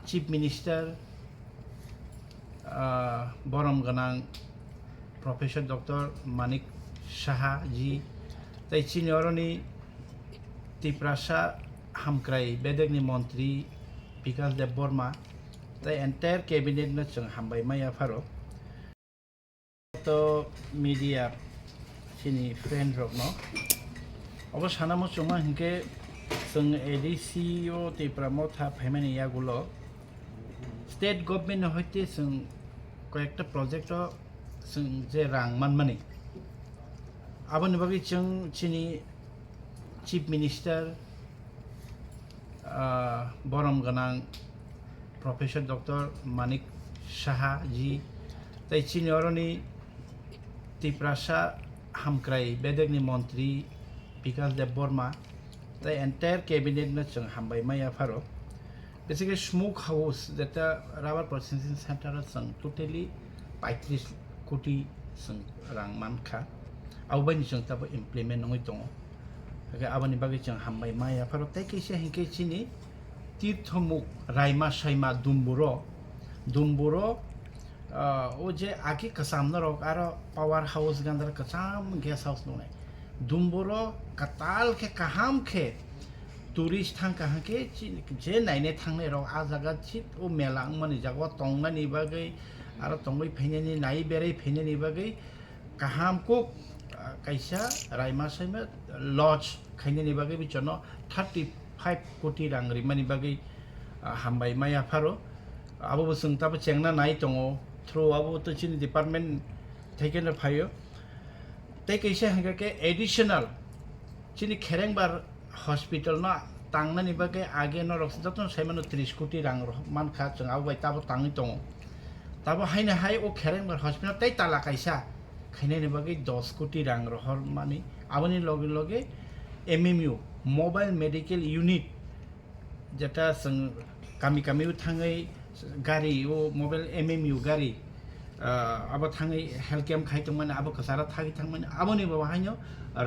Chief Minister Borom Ganang Professor Dr. Manik Saha ji tai Chinoroni Tiprasa Hamkrai Bedegni Montri Vikas Deborma tai entire cabinet na chung Hambai Maya Faro to media sini friend rok no obo sanamo chuma hinke sung ADC o Tipramotha Family yagulo state government hoite sung কয়েকটা project যে Rwhormani aboni bagi chung chini chief minister borom ganang Professor Dr. Manik Saha ji tai chinoroni Tiprasa Hamkrai Bedegni Montri Vikas Deborma tai entire cabinet na chung Hambai Maya Faro basically smoke house that rubber processing center sang totally 35 koti sang Rwhormani kha awbani chung tabo implement ngai tong aga abani bagi chung Hambai Maya Faro tai kaise hinke chini Tirthamukh Raima Saima Dumburu ও যে আগে কাসামনা রক আর power house গান্দার কাসাম guest house নয় দুম্বুরো কাতাল কে কাহাম খে টুরিস্ট থাং কাহা কে যে নাইনে থাংনে রক আ জায়গা চিত ও মেলাং মানে জায়গা টংনানি বাগै আর টংबै ফেনানি নাই বেরাই ফেনানি বাগै কাহাম কো কাইসা রাইমা সাইমা লজ খাইনানি বাগै বিচনো 35 koti rang rimani bagi Hambai Maya Faro abo busung tabo chengna nai tongo through abo to chini department taken a phayo take ise hanga ke additional chini kherengbar hospital na tangna ni bagi age no rok jaton saimano 30 koti rang man kha chung abo tabo tangi tongo tabo haina hai o kherengbar hospital tai tala kaisa khaine ni bagi 10 koti rang Rwhormani aboni loge loge MMU Mobile Medical Unit যেটা কামি কামিও থাঙै গাড়ি ও mobile MMU গাড়ি আবো থাঙै health camp খাইতংমান আবো কাসারা থাগि থাंगमान आबोनि बाहायनो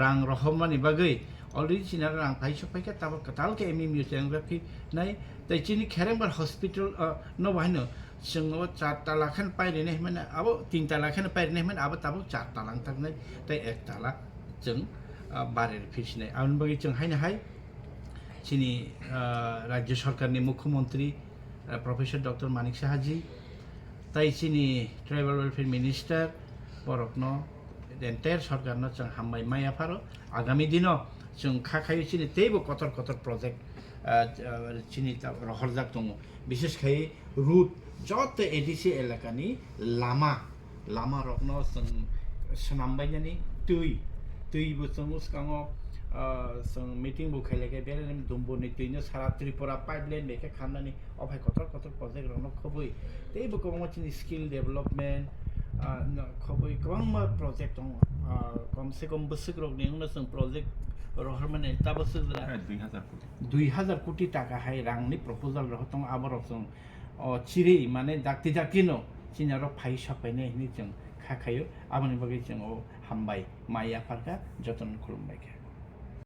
रां Rwhormani bagै already चिना रां फाइसो फाइका ताबो कताल के MMU जेंग्राफि नाय तैचिनि खेरेंबार हॉस्पिटल न बाहायनो जोङो 4 तालाखन पाइरेने माने आबो 3 तालाखन पाइरेने माने आबो ताबो 4 तालां थांनाय तै 1 ताला जों बारेर फिसिनाय आउन बगै जों हायनो हाय chini राज्य सरकार ni मुख्यमंत्री Professor Dr. Manik Saha ji tai chini tribal welfare minister borokno entire सरकार no chung Hambai Maya Faro agami dino chung khakai chini teibo kotor project chini ta rohorjak tongo bishesh khai route jot ADC elakani lama rokno chung sanambainani tui bu chung uskango meeting Bwkhaktwi bere dumbo ni tuino sara Tripura pipeline beke khamnani ophai kotor project rokno khoboi tei bo kobangma chini skill development khoboi kobangma project tong komse kom busuk rok ni ungna sung project Rwhormani tabo sujra 2000 koti taka hai rang ni proposal rok tong aborok sung chiri mane dakti no chinaro phai sapaine ni jeng khakhayo aboni bagi jeng o Hambai Maya Yapharkha joton khulumbai.